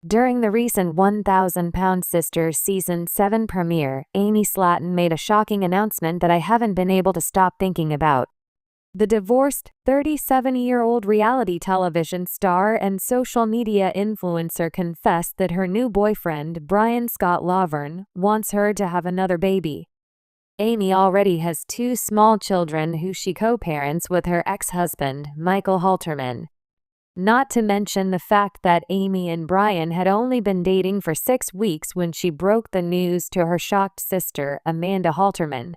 During the recent 1,000-Pound Sisters Season 7 premiere, Amy Slaton made a shocking announcement that I haven't been able to stop thinking about. The divorced, 37-year-old reality television star and social media influencer confessed that her new boyfriend, Brian Scott Laverne, wants her to have another baby. Amy already has 2 small children who she co-parents with her ex-husband, Michael Halterman. Not to mention the fact that Amy and Brian had only been dating for 6 weeks when she broke the news to her shocked sister, Amanda Halterman.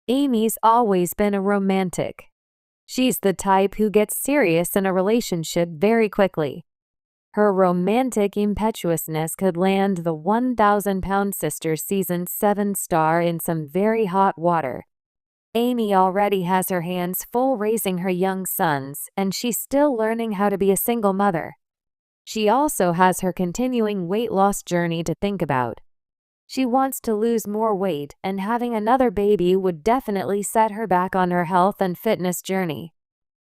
Amy's always been a romantic. She's the type who gets serious in a relationship very quickly. Her romantic impetuousness could land the 1,000-Pound Sisters Season 7 star in some very hot water. Amy already has her hands full raising her young sons, and she's still learning how to be a single mother. She also has her continuing weight loss journey to think about. She wants to lose more weight, and having another baby would definitely set her back on her health and fitness journey.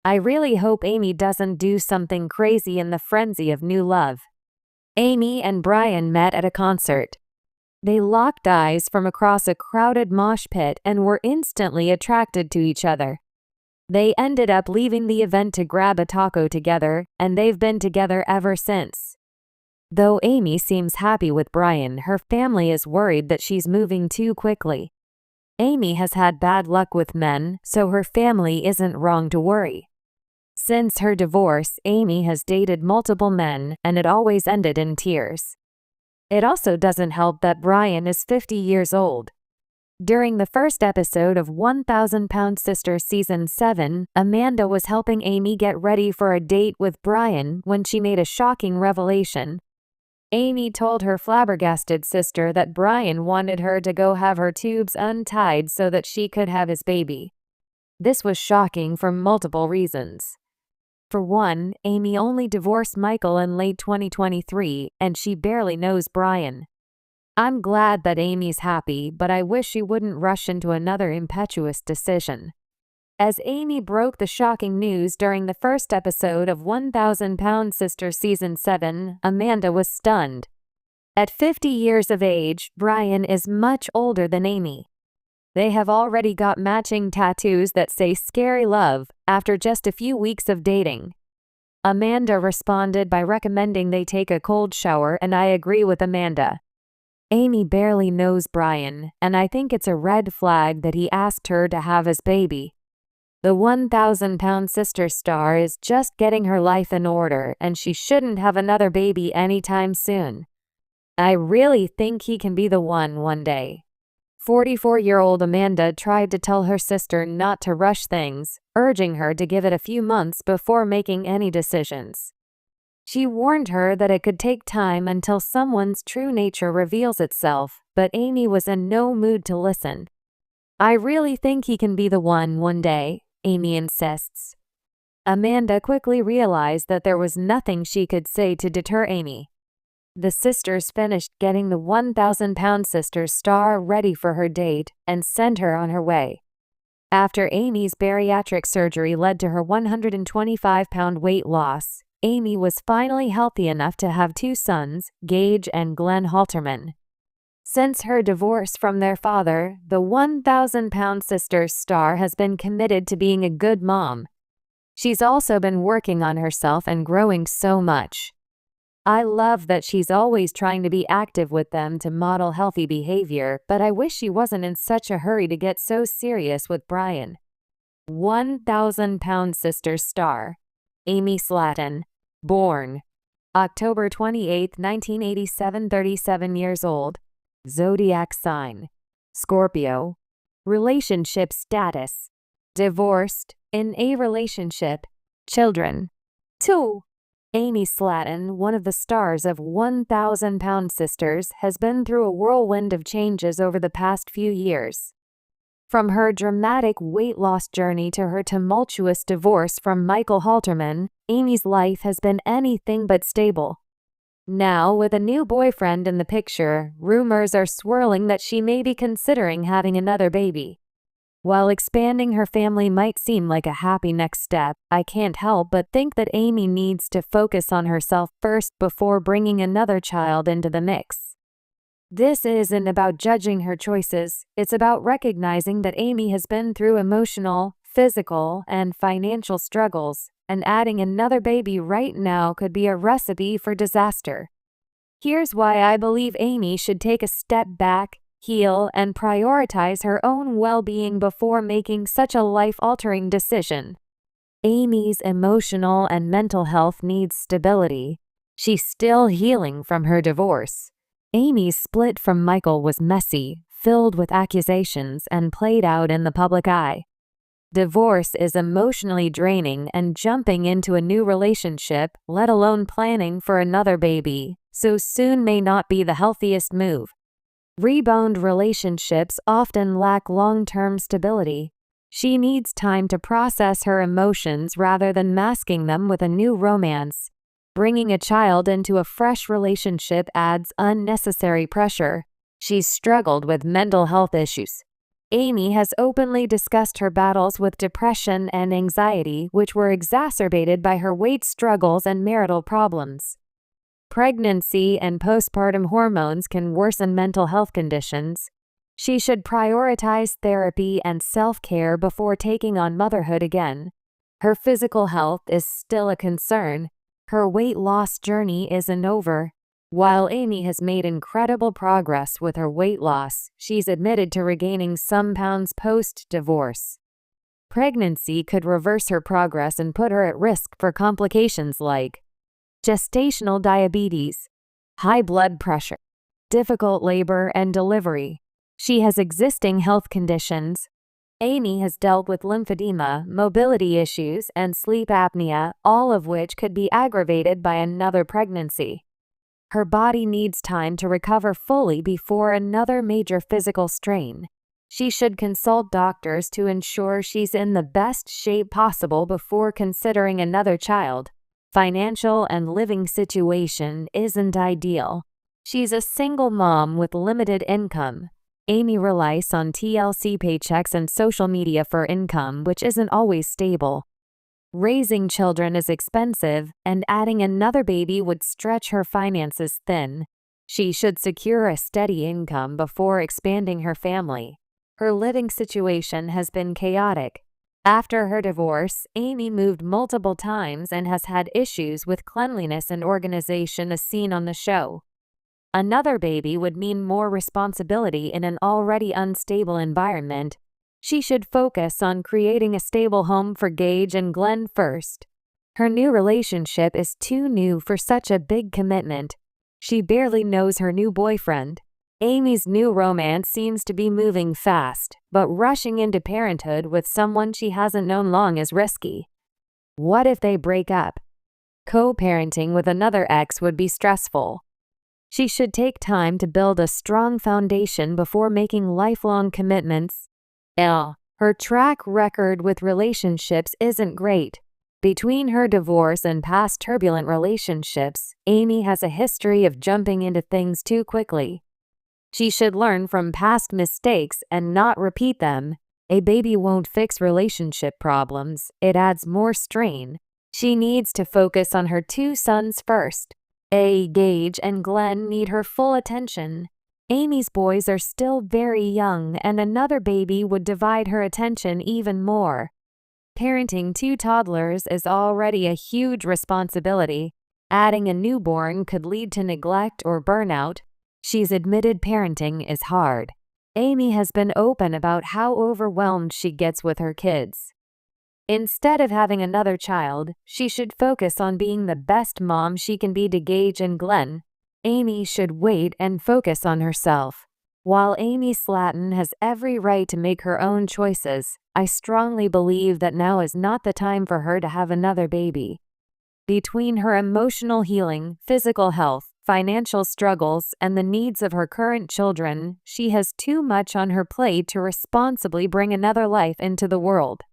I really hope Amy doesn't do something crazy in the frenzy of new love. Amy and Brian met at a concert. They locked eyes from across a crowded mosh pit and were instantly attracted to each other. They ended up leaving the event to grab a taco together, and they've been together ever since. Though Amy seems happy with Brian, her family is worried that she's moving too quickly. Amy has had bad luck with men, so her family isn't wrong to worry. Since her divorce, Amy has dated multiple men, and it always ended in tears. It also doesn't help that Brian is 50 years old. During the first episode of 1,000-Pound Sisters Season 7, Amanda was helping Amy get ready for a date with Brian when she made a shocking revelation. Amy told her flabbergasted sister that Brian wanted her to go have her tubes untied so that she could have his baby. This was shocking for multiple reasons. For one, Amy only divorced Michael in late 2023, and she barely knows Brian. I'm glad that Amy's happy, but I wish she wouldn't rush into another impetuous decision. As Amy broke the shocking news during the first episode of 1,000-Pound Sisters Season 7, Amanda was stunned. At 50 years of age, Brian is much older than Amy. They have already got matching tattoos that say "Scary Love" after just a few weeks of dating. Amanda responded by recommending they take a cold shower, and I agree with Amanda. Amy barely knows Brian, and I think it's a red flag that he asked her to have his baby. The 1,000-Pound Sister star is just getting her life in order, and she shouldn't have another baby anytime soon. I really think he can be the one day. 44-year-old Amanda tried to tell her sister not to rush things, urging her to give it a few months before making any decisions. She warned her that it could take time until someone's true nature reveals itself, but Amy was in no mood to listen. I really think he can be the one day, Amy insists. Amanda quickly realized that there was nothing she could say to deter Amy. The sisters finished getting the 1,000-Pound Sisters star ready for her date and sent her on her way. After Amy's bariatric surgery led to her 125-pound weight loss, Amy was finally healthy enough to have 2 sons, Gage and Glenn Halterman. Since her divorce from their father, the 1,000-Pound Sisters star has been committed to being a good mom. She's also been working on herself and growing so much. I love that she's always trying to be active with them to model healthy behavior, but I wish she wasn't in such a hurry to get so serious with Brian. 1,000-Pound Sisters star Amy Slaton, born October 28, 1987, 37 years old, zodiac sign Scorpio, relationship status divorced, in a relationship, children 2. Amy Slaton, one of the stars of 1,000-Pound Sisters, has been through a whirlwind of changes over the past few years. From her dramatic weight loss journey to her tumultuous divorce from Michael Halterman, Amy's life has been anything but stable. Now, with a new boyfriend in the picture, rumors are swirling that she may be considering having another baby. While expanding her family might seem like a happy next step, I can't help but think that Amy needs to focus on herself first before bringing another child into the mix. This isn't about judging her choices, it's about recognizing that Amy has been through emotional, physical, and financial struggles, and adding another baby right now could be a recipe for disaster. Here's why I believe Amy should take a step back, heal, and prioritize her own well-being before making such a life-altering decision. Amy's emotional and mental health needs stability. She's still healing from her divorce. Amy's split from Michael was messy, filled with accusations, and played out in the public eye. Divorce is emotionally draining, and jumping into a new relationship, let alone planning for another baby, so soon may not be the healthiest move. Rebound relationships often lack long-term stability. She needs time to process her emotions rather than masking them with a new romance. Bringing a child into a fresh relationship adds unnecessary pressure. She's struggled with mental health issues. Amy has openly discussed her battles with depression and anxiety, which were exacerbated by her weight struggles and marital problems. Pregnancy and postpartum hormones can worsen mental health conditions. She should prioritize therapy and self-care before taking on motherhood again. Her physical health is still a concern. Her weight loss journey isn't over. While Amy has made incredible progress with her weight loss, she's admitted to regaining some pounds post-divorce. Pregnancy could reverse her progress and put her at risk for complications like gestational diabetes, high blood pressure, difficult labor and delivery. She has existing health conditions. Amy has dealt with lymphedema, mobility issues, and sleep apnea, all of which could be aggravated by another pregnancy. Her body needs time to recover fully before another major physical strain. She should consult doctors to ensure she's in the best shape possible before considering another child. Financial and living situation isn't ideal. She's a single mom with limited income. Amy relies on TLC paychecks and social media for income, which isn't always stable. Raising children is expensive, and adding another baby would stretch her finances thin. She should secure a steady income before expanding her family. Her living situation has been chaotic. After her divorce, Amy moved multiple times and has had issues with cleanliness and organization as seen on the show. Another baby would mean more responsibility in an already unstable environment. She should focus on creating a stable home for Gage and Glenn first. Her new relationship is too new for such a big commitment. She barely knows her new boyfriend. Amy's new romance seems to be moving fast, but rushing into parenthood with someone she hasn't known long is risky. What if they break up? Co-parenting with another ex would be stressful. She should take time to build a strong foundation before making lifelong commitments. Her track record with relationships isn't great. Between her divorce and past turbulent relationships, Amy has a history of jumping into things too quickly. She should learn from past mistakes and not repeat them. A baby won't fix relationship problems, it adds more strain. She needs to focus on her two sons first. Gage and Glenn need her full attention. Amy's boys are still very young, and another baby would divide her attention even more. Parenting two toddlers is already a huge responsibility. Adding a newborn could lead to neglect or burnout. She's admitted parenting is hard. Amy has been open about how overwhelmed she gets with her kids. Instead of having another child, she should focus on being the best mom she can be to Gage and Glenn. Amy should wait and focus on herself. While Amy Slaton has every right to make her own choices, I strongly believe that now is not the time for her to have another baby. Between her emotional healing, physical health, financial struggles, and the needs of her current children, she has too much on her plate to responsibly bring another life into the world.